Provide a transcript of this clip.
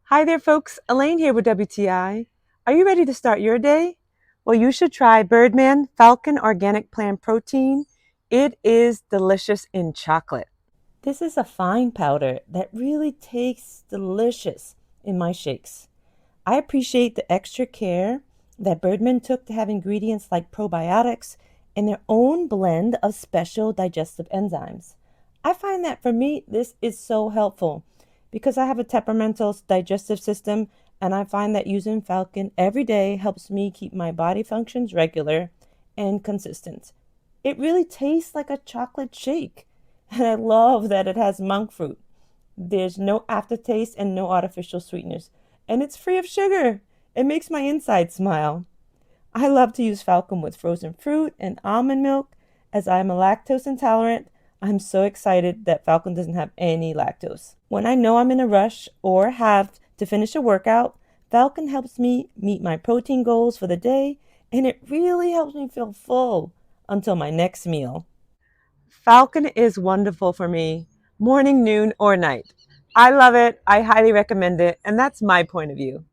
Hi there, folks. Elaine here with WTI. Are you ready to start your day? Well, you should try BIRDMAN Falcon Organic Plant Protein. It is delicious in chocolate. This is a fine powder that really tastes delicious in my shakes. I appreciate the extra care that BIRDMAN took to have ingredients like probiotics and their own blend of special digestive enzymes. I find that for me, this is so helpful because I have a temperamental digestive system, and I find that using Falcon every day helps me keep my body functions regular and consistent. It really tastes like a chocolate shake, and I love that it has monk fruit. There's no aftertaste and no artificial sweeteners, and it's free of sugar. It makes my insides smile. I love to use Falcon with frozen fruit and almond milk. As I'm a lactose intolerant, I'm so excited that Falcon doesn't have any lactose. When I know I'm in a rush or have to finish a workout, Falcon helps me meet my protein goals for the day, and it really helps me feel full until my next meal. Falcon is wonderful for me, morning, noon, or night. I love it. I highly recommend it, and that's my point of view.